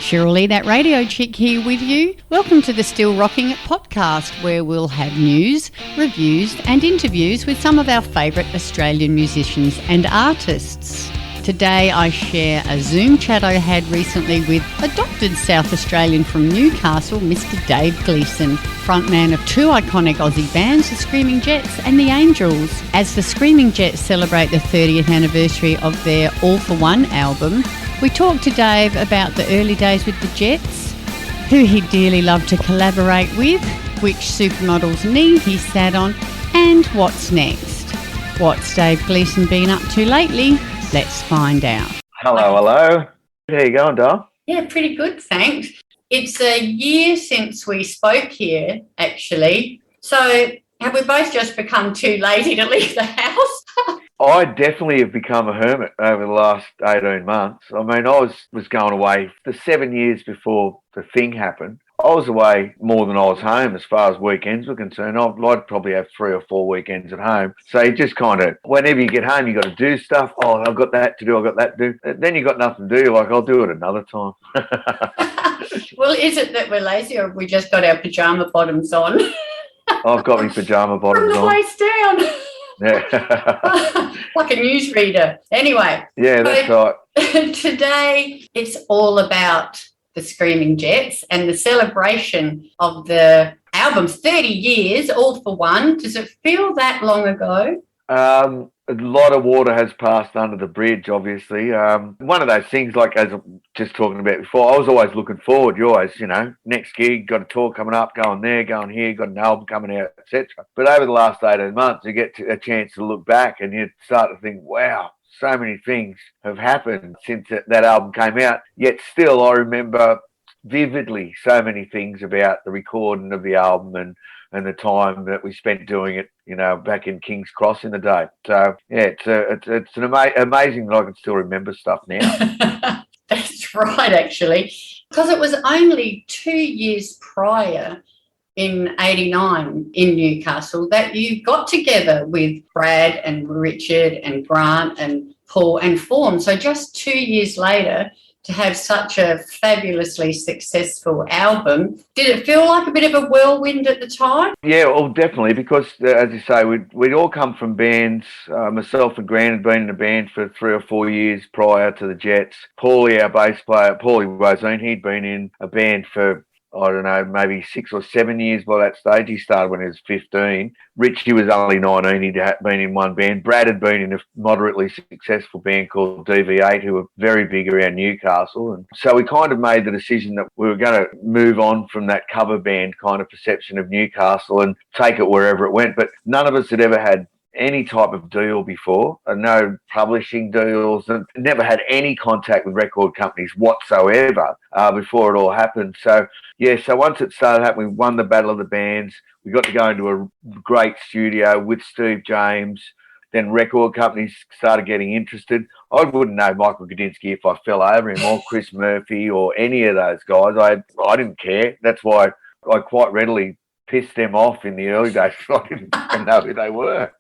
Cheryl Lee, that radio chick here with you. Welcome to the Still Rocking It podcast, where we'll have news, reviews and interviews with some of our favourite Australian musicians and artists. Today I share a Zoom chat I had recently with adopted South Australian from Newcastle, Mr. Dave Gleeson, frontman of two iconic Aussie bands, the Screamng Jets and the Angels. As the Screamng Jets celebrate the 30th anniversary of their All For One album, we talked to Dave about the early days with the Jets, who he'd dearly love to collaborate with, which supermodel's knee he sat on, and what's next. What's Dave Gleeson been up to lately? Let's find out. Hello. How you going, Dom? Yeah, pretty good, thanks. It's a year since we spoke here, actually. So have we both just become too lazy to leave the house? I definitely have become a hermit over the last 18 months. I mean, I was going away the 7 years before the thing happened. I was away more than I was home as far as weekends were concerned. I'd probably have 3 or 4 weekends at home. So you just kind of, whenever you get home, you got to do stuff. Oh, I've got that to do, I've got that to do. Then you got nothing to do. Like, I'll do it another time. Well, is it that we're lazy or have we just got our pyjama bottoms on? I've got my pyjama bottoms From the on. waist down. Yeah. Like a newsreader. Anyway. Yeah, that's right. Today, it's all about the Screamng Jets and the celebration of the album's 30 years, All For One. Does it feel that long ago? A lot of water has passed under the bridge, obviously. One of those things, like as I'm just talking about before, I was always looking forward. You always, next gig, got a tour coming up, going there, going here, got an album coming out, etc. But over the last 18 months, you get a chance to look back and you start to think, wow, so many things have happened since that album came out. Yet still, I remember vividly so many things about the recording of the album and the time that we spent doing it, back in King's Cross in the day. So, yeah, it's an amazing that I can still remember stuff now. That's right, actually, because it was only 2 years prior in 89 in Newcastle that you got together with Brad and Richard and Grant and Paul and Fawn. So just 2 years later, to have such a fabulously successful album. Did it feel like a bit of a whirlwind at the time? Yeah, well, definitely, because, as you say, we'd all come from bands. Myself and Grant had been in a band for 3 or 4 years prior to the Jets. Paulie, our bass player, Paulie Rosine, he'd been in a band for, I don't know, maybe 6 or 7 years by that stage. He started when he was 15. Richie was only 19. He'd been in one band. Brad had been in a moderately successful band called DV8, who were very big around Newcastle. And so we kind of made the decision that we were going to move on from that cover band kind of perception of Newcastle and take it wherever it went. But none of us had ever had any type of deal before, no publishing deals, and never had any contact with record companies whatsoever before it all happened. So once it started happening, we won the Battle of the Bands. We got to go into a great studio with Steve James. Then record companies started getting interested. I wouldn't know Michael Gudinski if I fell over him, or Chris Murphy, or any of those guys. I didn't care. That's why I quite readily pissed them off in the early days. I didn't even know who they were.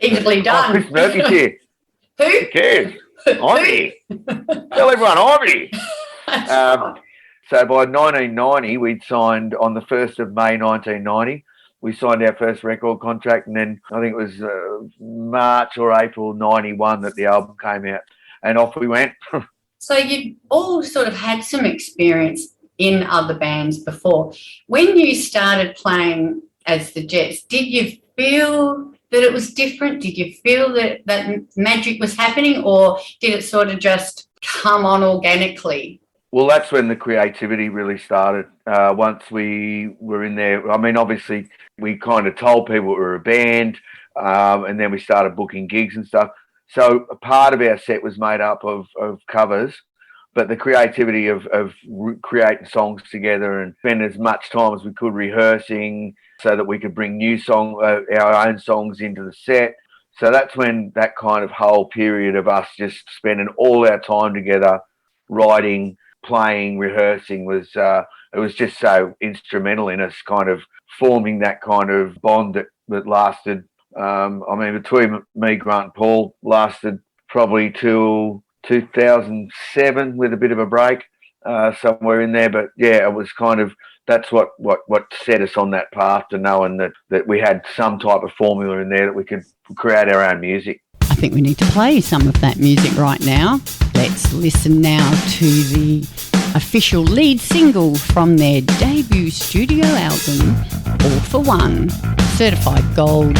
Easily done. Chris Murphy's here. Who cares? Aussie. Tell everyone Aussie. So by 1990, we'd signed on the 1st of May 1990. We signed our first record contract, and then I think it was March or April 91 that the album came out, and off we went. So you all sort of had some experience in other bands before. When you started playing as the Jets, did you feel that it was different? Did you feel that magic was happening, or did it sort of just come on organically? Well, that's when the creativity really started. Once we were in there, I mean, obviously, we kind of told people we were a band, and then we started booking gigs and stuff. So a part of our set was made up of covers, but the creativity of creating songs together and spend as much time as we could rehearsing so that we could bring our own songs into the set. So that's when that kind of whole period of us just spending all our time together, writing, playing, rehearsing was it was just so instrumental in us kind of forming that kind of bond that lasted. I mean, between me, Grant and Paul, lasted probably till 2007 with a bit of a break somewhere in there. But yeah, it was kind of, that's what set us on that path to knowing that we had some type of formula in there that we could create our own music. I think we need to play some of that music right now. Let's listen now to the official lead single from their debut studio album, All For One, certified gold.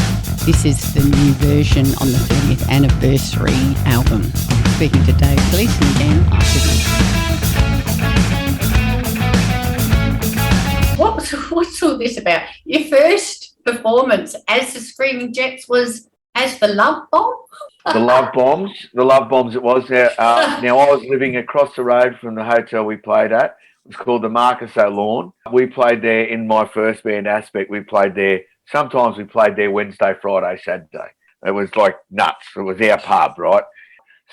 This is the new version on the 30th anniversary album. Speaking to Dave Gleeson again after this. What's all this about? Your first performance as the Screamng Jets was as the Love Bomb? The Love Bombs it was. Now, I was living across the road from the hotel we played at. It was called the Marcus O'Lawn. We played there in my first band, Aspect. We played there. Sometimes we played there Wednesday, Friday, Saturday. It was like nuts. It was our pub, right?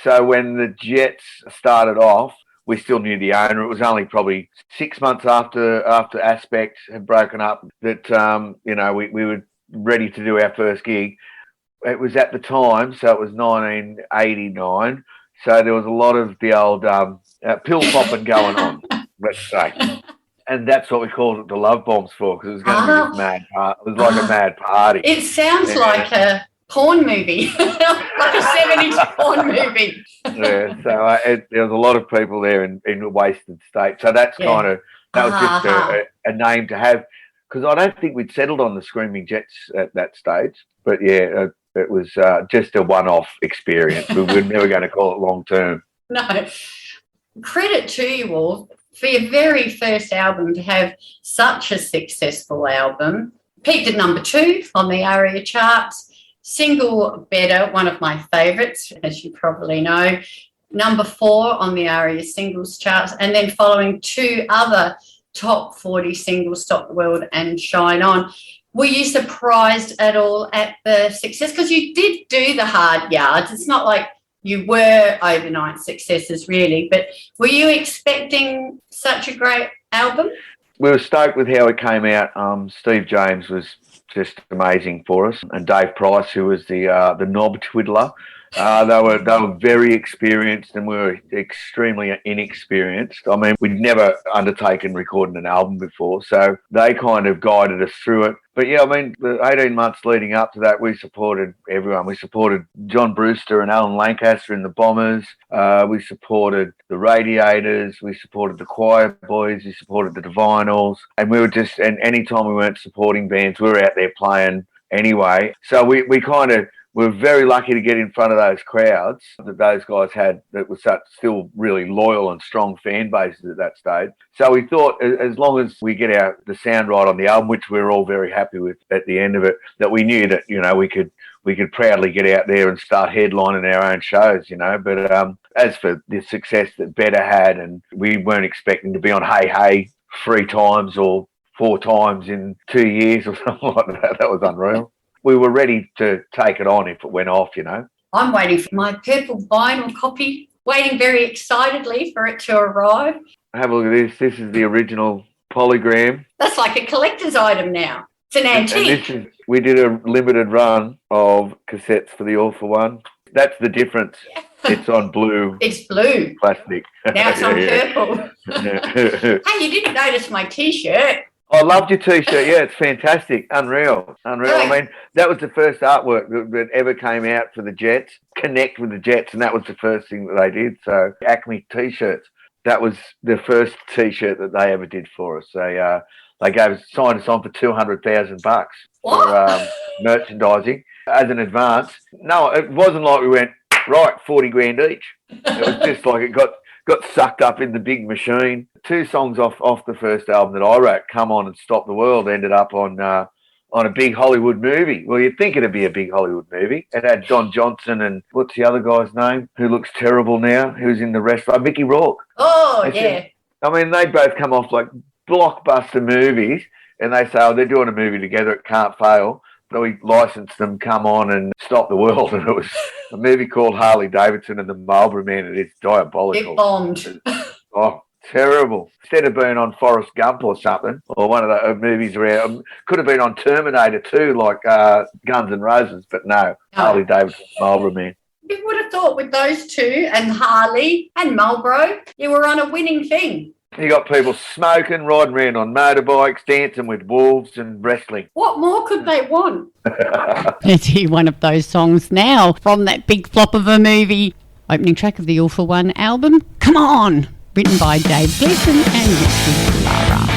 So when the Jets started off, we still knew the owner. It was only probably 6 months after Aspect had broken up that, we were ready to do our first gig. It was at the time, so it was 1989. So there was a lot of the old pill popping going on, let's say. And that's what we called it the Love Bombs for, because it was going to be this mad party. It was like a mad party. It sounds like a porn movie, like a 70s porn movie. Yeah, so there was a lot of people there in a wasted state. So that's that was just a name to have, because I don't think we'd settled on the Screamng Jets at that stage. But yeah, it was just a one-off experience. We were never going to call it long-term. No. Credit to you all for your very first album to have such a successful album. Peaked at number 2 on the ARIA charts. Single Better, one of my favourites, as you probably know. Number 4 on the ARIA singles charts. And then following 2 other top 40 singles, Stop the World and Shine On. Were you surprised at all at the success? Because you did do the hard yards. It's not like you were overnight successes, really. But were you expecting such a great album? We were stoked with how it came out. Steve James was just amazing for us. And Dave Price, who was the knob twiddler. They were very experienced, and we were extremely inexperienced. I mean, we'd never undertaken recording an album before, so they kind of guided us through it. But yeah, I mean, the 18 months leading up to that, we supported everyone. We supported John Brewster and Alan Lancaster in the Bombers. We supported the Radiators. We supported the Choir Boys. We supported the Divinals. And we were just, and anytime we weren't supporting bands, we were out there playing anyway. So we kind of, we were very lucky to get in front of those crowds that those guys had, that was such still really loyal and strong fan bases at that stage. So we thought, as long as we get the sound right on the album, which we were all very happy with at the end of it, that we knew that, we could proudly get out there and start headlining our own shows, But as for the success that Better had, and we weren't expecting to be on Hey Hey 3 times or 4 times in 2 years or something like that. That was unreal. We were ready to take it on if it went off, I'm waiting for my purple vinyl copy, waiting very excitedly for it to arrive. Have a look at this. This is the original polygram. That's like a collector's item now. It's an antique. We did a limited run of cassettes for the All For One. That's the difference. It's on blue. It's blue. Plastic. Now it's on purple. Hey, you didn't notice my T-shirt. I loved your T-shirt. Yeah, it's fantastic. Unreal. I mean, that was the first artwork that ever came out for the Jets, connect with the Jets, and that was the first thing that they did. So Acme T-shirts, that was the first T-shirt that they ever did for us. They signed us on for $200,000 for merchandising as an advance. No, it wasn't like we went, right, 40 grand each. It was just like it got sucked up in the big machine. 2 songs off the first album that I wrote, Come On and Stop the World, ended up on a big Hollywood movie. Well, you'd think it'd be a big Hollywood movie. It had Don Johnson and what's the other guy's name who looks terrible now, who's in the rest, Mickey Rourke. Oh, yeah. I mean, they both come off like blockbuster movies, and they say, they're doing a movie together, it can't fail. So we licensed them, Come On and Stop the World, and it was a movie called Harley Davidson and the Marlboro Man, and it's diabolical. It bombed. Oh, terrible. Instead of being on Forrest Gump or something, or one of the movies around, could have been on Terminator 2, like Guns N' Roses, but no, Harley Davidson, Marlboro Man. You would have thought with those two and Harley and Marlboro, you were on a winning thing. You got people smoking, riding around on motorbikes, dancing with wolves and wrestling. What more could they want? Let's hear one of those songs now from that big flop of a movie. Opening track of the All For One album, Come On, written by Dave Gleeson and Richard Lara.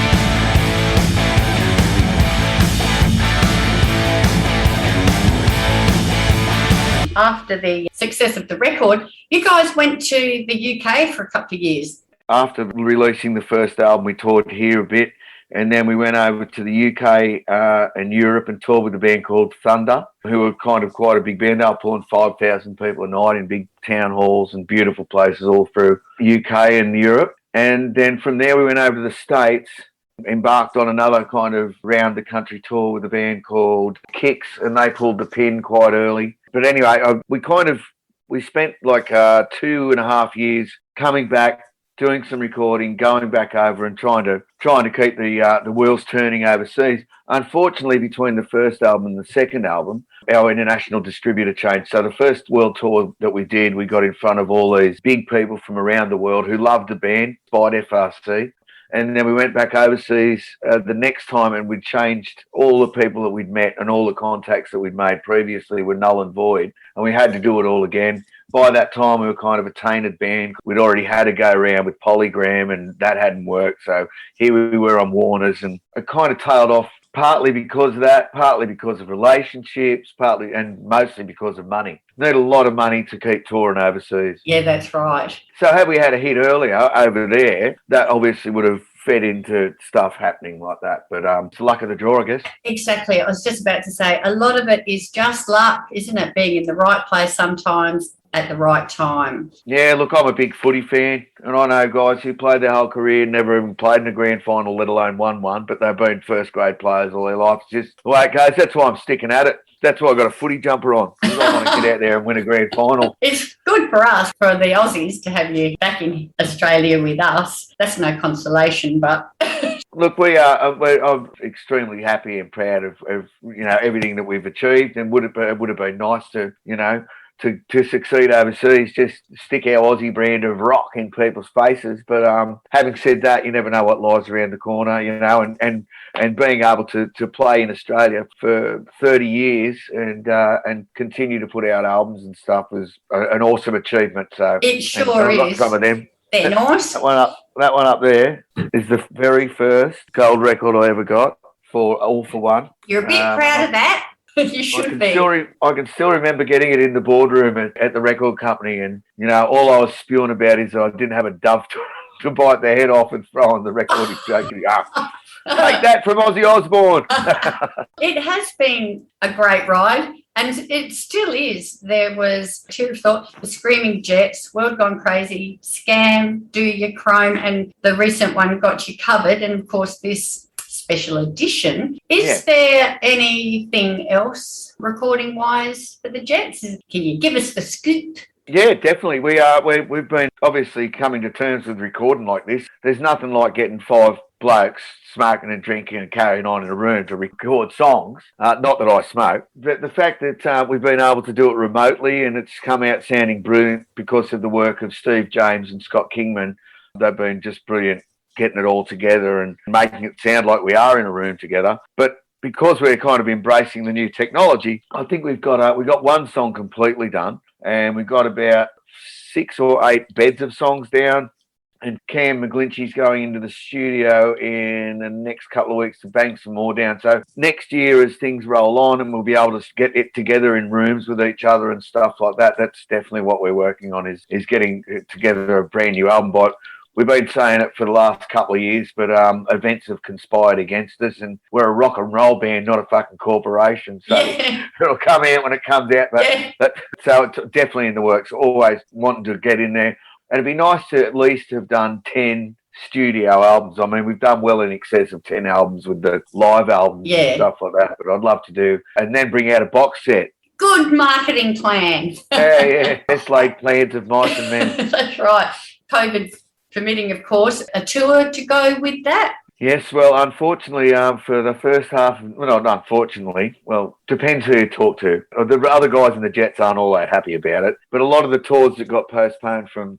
After the success of the record, you guys went to the UK for a couple of years. After releasing the first album, we toured here a bit, and then we went over to the UK and Europe and toured with a band called Thunder, who were kind of quite a big band. They were pulling 5,000 people a night in big town halls and beautiful places all through the UK and Europe. And then from there, we went over to the States, embarked on another kind of round-the-country tour with a band called Kicks, and they pulled the pin quite early. But anyway, we spent like 2.5 years coming back, doing some recording, going back over and trying to keep the wheels turning overseas. Unfortunately, between the first album and the second album, our international distributor changed. So the first world tour that we did, we got in front of all these big people from around the world who loved the band, despite FRC. And then we went back overseas the next time, and we'd changed all the people that we'd met, and all the contacts that we'd made previously were null and void, and we had to do it all again. By that time, we were kind of a tainted band. We'd already had to go around with Polygram, and that hadn't worked. So here we were on Warner's, and it kind of tailed off, partly because of that, partly because of relationships, partly and mostly because of money. Need a lot of money to keep touring overseas. Yeah, that's right. So had we had a hit earlier over there, that obviously would have fed into stuff happening like that. But it's the luck of the draw, I guess. Exactly. I was just about to say, a lot of it is just luck, isn't it? Being in the right place sometimes at the right time. Yeah, look, I'm a big footy fan, and I know guys who played their whole career, never even played in a grand final, let alone won one, but they've been first-grade players all their life. It's just the way it goes. That's why I'm sticking at it. That's why I've got a footy jumper on, because I want to get out there and win a grand final. It's good for us, for the Aussies, to have you back in Australia with us. That's no consolation, but... Look, I'm extremely happy and proud of everything that we've achieved, and it would have been nice to succeed overseas, just stick our Aussie brand of rock in people's faces. But having said that, you never know what lies around the corner, and being able to play in Australia for 30 years and continue to put out albums and stuff was an awesome achievement. So it sure is. Some of them. They're nice. That one up there is the very first gold record I ever got for All For One. You're a bit proud of that. You should be. I can still remember getting it in the boardroom at the record company, and all I was spewing about is that I didn't have a dove to bite the head off and throw on the record executive. Take that from Ozzy Osbourne. It has been a great ride, and it still is. There was Tear of Thought, the Screamng Jets, World Gone Crazy, Scam, Do Your Chrome, and the recent one, Got You Covered, and of course this special edition. Is there anything else recording-wise for the Jets? Can you give us the scoop? Yeah, definitely. We've been obviously coming to terms with recording like this. There's nothing like getting 5 blokes smoking and drinking and carrying on in a room to record songs. Not that I smoke, but the fact that we've been able to do it remotely and it's come out sounding brilliant because of the work of Steve James and Scott Kingman. They've been just brilliant getting it all together and making it sound like we are in a room together. But because we're kind of embracing the new technology, I think we've got one song completely done, and we've got about 6 or 8 beds of songs down. And Cam McGlinchey's going into the studio in the next couple of weeks to bang some more down. So next year, as things roll on and we'll be able to get it together in rooms with each other and stuff like that, that's definitely what we're working on, is getting together a brand new album. But we've been saying it for the last couple of years, but events have conspired against us, and we're a rock and roll band, not a fucking corporation. So it'll come out when it comes out. So it's definitely in the works. Always wanting to get in there. And it'd be nice to at least have done 10 studio albums. I mean, we've done well in excess of 10 albums with the live albums and stuff like that, but I'd love to do, and then bring out a box set. Good marketing plan. Yeah. Best laid plans of mice and men. That's right. COVID permitting, of course, a tour to go with that. Yes, well, unfortunately, for the first half, well, not unfortunately, well, depends who you talk to. The other guys in the Jets aren't all that happy about it, but a lot of the tours that got postponed from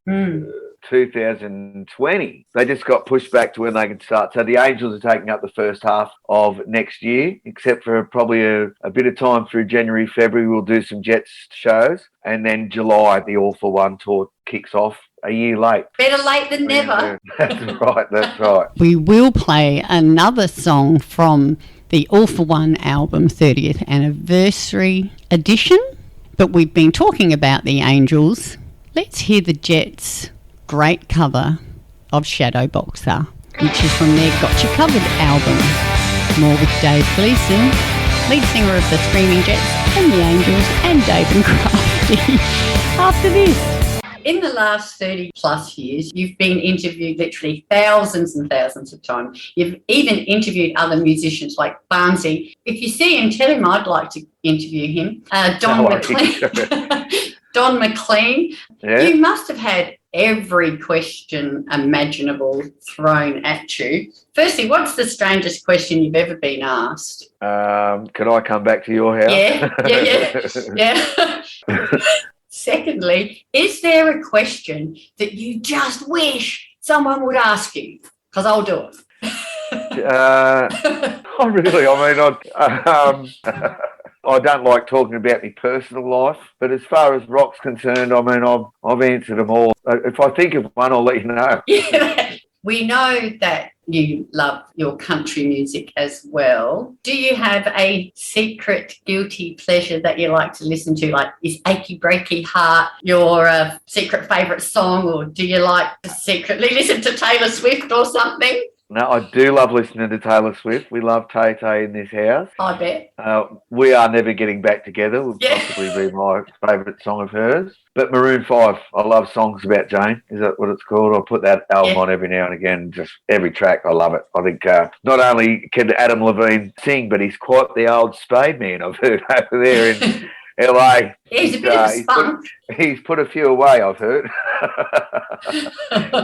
2020, they just got pushed back to when they can start. So the Angels are taking up the first half of next year, except for probably a bit of time through January, February, we'll do some Jets shows, and then July, the All For One tour kicks off. A year late. Better late than never. That's right. We will play another song from the All For One album 30th anniversary edition, but we've been talking about the Angels. Let's hear the Jets' great cover of Shadow Boxer, which is from their Gotcha Covered album. More with Dave Gleeson, lead singer of the Screamng Jets and the Angels, and Dave and Crafty after this. In the last 30 plus years, you've been interviewed literally thousands and thousands of times. You've even interviewed other musicians like Barnsey. If you see him, tell him I'd like to interview him. Don McLean. Don McLean. Yeah. You must have had every question imaginable thrown at you. Firstly, what's the strangest question you've ever been asked? Can I come back to your house? Yeah. Secondly, is there a question that you just wish someone would ask you? Because I'll do it. Not really. I don't like talking about my personal life, but as far as rock's concerned, I've answered them all. If I think of one, I'll let you know. Yeah. We know that you love your country music as well. Do you have a secret guilty pleasure that you like to listen to? Like, is Achy Breaky Heart your secret favourite song, or do you like to secretly listen to Taylor Swift or something? No, I do love listening to Taylor Swift. We love Tay-Tay in this house. I bet. We Are Never Getting Back Together would possibly be my favourite song of hers. But Maroon 5, I love songs about Jane. Is that what it's called? I put that album on every now and again. Just every track, I love it. I think not only can Adam Levine sing, but he's quite the old spade man, I've heard, over there in LA. He's a bit of a spunk. He's put a few away, I've heard.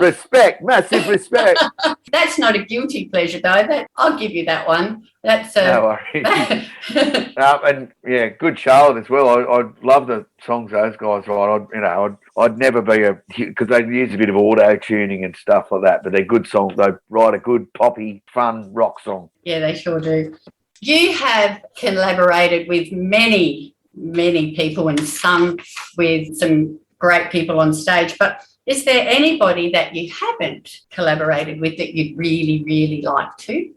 Respect, massive respect. That's not a guilty pleasure, though. I'll give you that one. That's no worries. And yeah, good Charlotte as well. I love the songs those guys write. I'd never be because they use a bit of auto tuning and stuff like that, but they're good songs. They write a good poppy, fun rock song. Yeah, they sure do. You have collaborated with many people and sung with some great people on stage, but is there anybody that you haven't collaborated with that you'd really, really like to?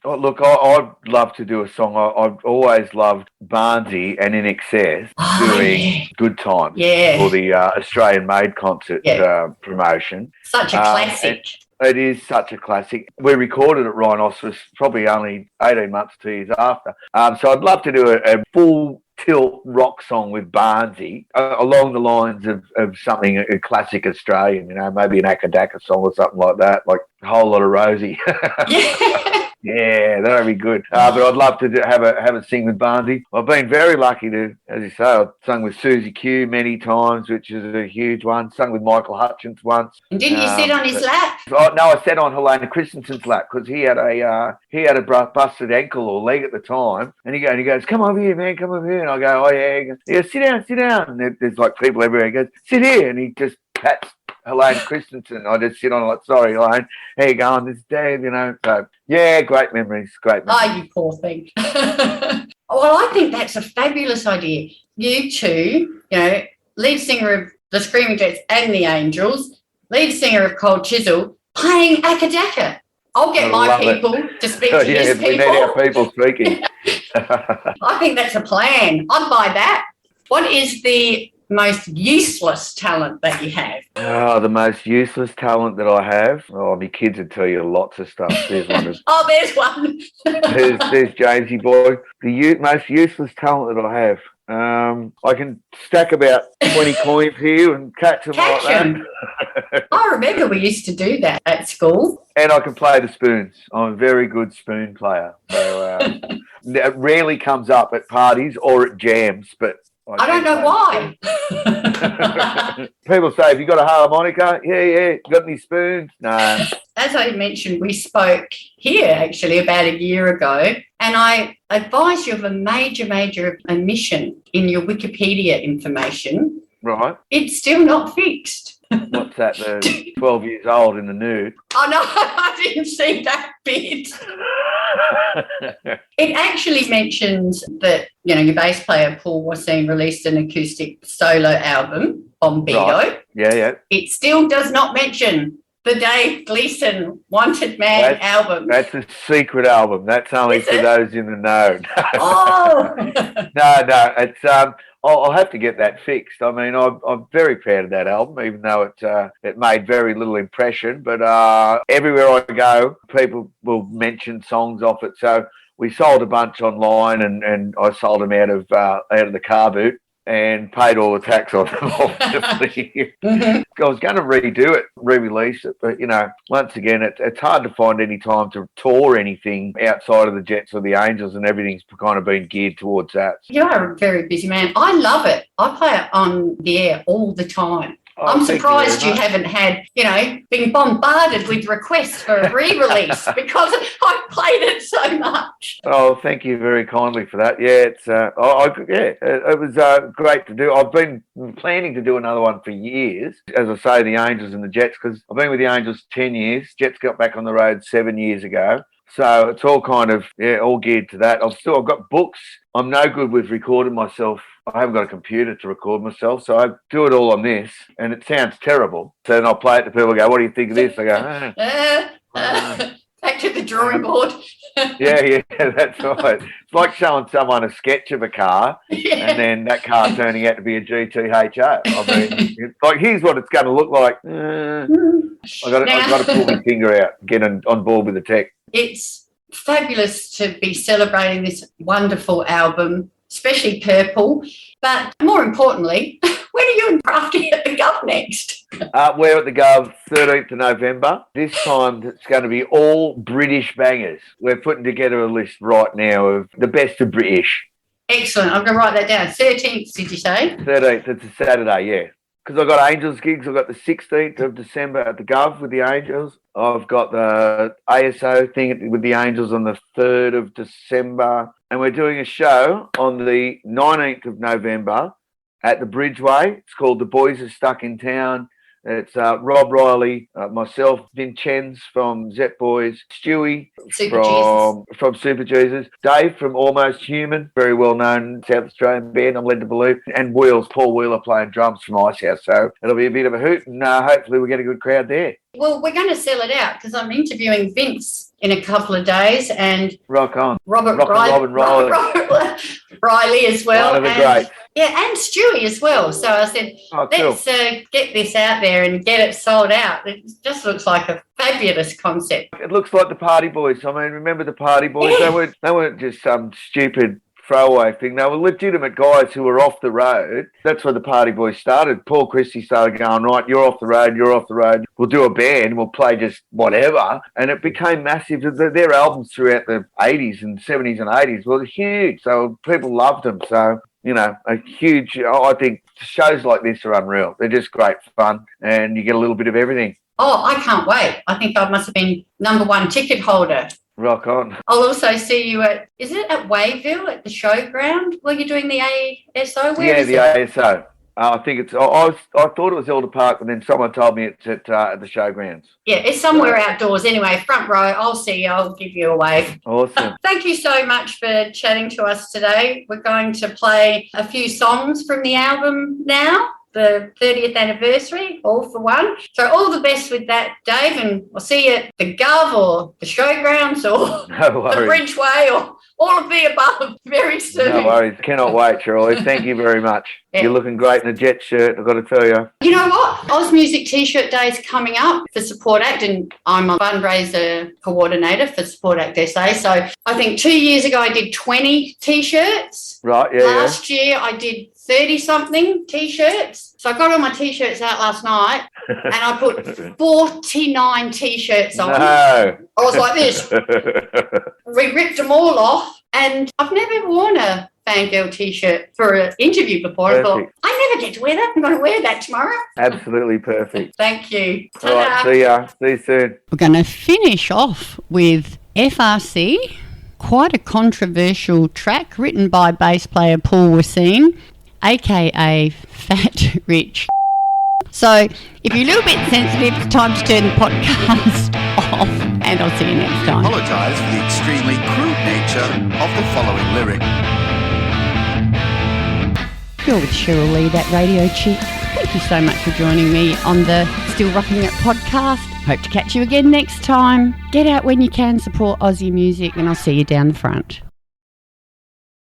Look, I'd love to do a song. I've always loved Barnsey and In Excess doing Good Times for the Australian Made concert promotion. Such a classic. It is such a classic. We recorded at Rhinoceros probably only 18 months, 2 years after. So I'd love to do a full tilt rock song with Barnsey along the lines of something, a classic Australian, maybe an Akadaka song or something like that, like A Whole Lot of Rosie. Yeah, that'd be good. But I'd love to have a sing with Barnsey. I've been very lucky to, as you say, I've sung with Susie Q many times, which is a huge one. Sung with Michael Hutchence once. And didn't you sit on his lap? Oh, no, I sat on Helena Christensen's lap because he had a busted ankle or leg at the time, and he goes, "Come over here, man, come over here." And I go, "Oh yeah." He goes, sit down. And there's like people everywhere. He goes, "Sit here," and he just pats Helene Christensen. I just sit on like, "Sorry, Helene, how you going? This is Dave," So yeah, great memories. Oh, you poor thing. Well, I think that's a fabulous idea. You two, lead singer of the Screamng Jets and the Angels, lead singer of Cold Chisel, playing Akadaka. I'll get my people to speak to his people. We need our people speaking. I think that's a plan. I'd buy that. What is the most useless talent that you have? Oh, the most useless talent that I have? Oh, my kids would tell you lots of stuff. There's one. There's one. there's Jamesy boy. The most useless talent that I have. I can stack about 20 coins here and catch them like that. I remember we used to do that at school. And I can play the spoons. I'm a very good spoon player. So it rarely comes up at parties or at jams, but I don't know why. People say, "Have you got a harmonica?" Yeah. Got any spoons? No. as I mentioned, we spoke here actually about a year ago, and I advised you of a major omission in your Wikipedia information. Right. It's still not fixed. What's that? The 12 years old in the nude. Oh, no, I didn't see that bit. It actually mentions that, your bass player, Paul Wassine, released an acoustic solo album, Bombito. Right. Yeah. It still does not mention the Dave Gleeson Wanted Man album. That's a secret album. That's only for those in the know. Oh! No. It's I'll have to get that fixed. I mean, I'm very proud of that album, even though it made very little impression. But everywhere I go, people will mention songs off it. So we sold a bunch online, and I sold them out of the car boot and paid all the tax on them. Obviously, I was going to redo it, re-release it, but once again, it's hard to find any time to tour anything outside of the Jets or the Angels, and everything's kind of been geared towards that. You are a very busy man. I love it. I play it on the air all the time. Oh, I'm surprised you haven't had, been bombarded with requests for a re-release because I've played it so much. Oh, thank you very kindly for that. Yeah, it was great to do. I've been planning to do another one for years. As I say, the Angels and the Jets, because I've been with the Angels 10 years. Jets got back on the road 7 years ago. So it's all kind of, all geared to that. I've got books. I'm no good with recording myself. I haven't got a computer to record myself, so I do it all on this, and it sounds terrible. So then I'll play it to people and go, what do you think of this? I go, back to the drawing board. Yeah, that's right. It's like showing someone a sketch of a car, and then that car turning out to be a GTHO. I mean, it's like, here's what it's going to look like. I've got to pull my finger out, get on board with the tech. It's fabulous to be celebrating this wonderful album, especially Purple. But more importantly, when are you and Crafty at the Gov next? We're at the Gov 13th of November. This time it's going to be all British bangers. We're putting together a list right now of the best of British. Excellent. I'm going to write that down. 13th, did you say? 13th. It's a Saturday, yeah. Because I've got Angels gigs. I've got the 16th of December at the Gov with the Angels. I've got the ASO thing with the Angels on the 3rd of December. And we're doing a show on the 19th of November at the Bridgeway. It's called The Boys Are Stuck in Town. It's Rob Riley, myself, Vincenz from Zep Boys, Stewie from Super Jesus, Dave from Almost Human, very well-known South Australian band, I'm led to believe, and Wheels, Paul Wheeler playing drums from Icehouse. So it'll be a bit of a hoot, and hopefully we'll get a good crowd there. Well, we're going to sell it out because I'm interviewing Vince in a couple of days, and rock on. Robert Riley as well. One of the greats. Yeah, and Stewie as well. So I said, let's get this out there and get it sold out. It just looks like a fabulous concept. It looks like the Party Boys. I mean, remember the Party Boys? Yeah. They weren't just some stupid throwaway thing. They were legitimate guys who were off the road. That's where the Party Boys started. Paul Christie started going, right, you're off the road. We'll do a band. We'll play just whatever. And it became massive. Their albums throughout the 80s and 70s and 80s were huge. So people loved them. So, a huge, I think shows like this are unreal. They're just great fun, and you get a little bit of everything. Oh, I can't wait. I think I must have been #1 ticket holder. Rock on. I'll also see you is it at Wayville at the showground? Were you doing the ASO? Where is the ASO. I think it's. I thought it was Elder Park, and then someone told me it's at the showgrounds. Yeah, it's somewhere outdoors. Anyway, front row. I'll see you. I'll give you a wave. Awesome. Thank you so much for chatting to us today. We're going to play a few songs from the album now. The 30th anniversary, all for one. So all the best with that, Dave, and I'll see you at the Gov or the showgrounds or the Bridgeway or all of the above very soon. No worries. Cannot wait, Cheryl Lee. Thank you very much. Yeah. You're looking great in a Jet shirt, I've got to tell you. You know what? Oz Music T-shirt Day is coming up for Support Act, and I'm a fundraiser coordinator for Support Act SA. So I think 2 years ago I did 20 T-shirts. Right, yeah. Last year I did 30-something T-shirts. So I got all my T-shirts out last night and I put 49 T-shirts on. No. I was like this. We ripped them all off, and I've never worn a fangirl T-shirt for an interview before. Perfect. I thought, I never get to wear that. I'm going to wear that tomorrow. Absolutely perfect. Thank you. All right, see ya. See you soon. We're going to finish off with FRC, quite a controversial track written by bass player Paul Wassine, aka Fat Rich. So if you're a little bit sensitive, it's time to turn the podcast off, and I'll see you next time. Apologise for the extremely crude nature of the following lyric. You're with Cheryl Lee, that radio chick. Thank you so much for joining me on the Still Rocking It podcast. Hope to catch you again next time. Get out when you can, support Aussie music, and I'll see you down the front.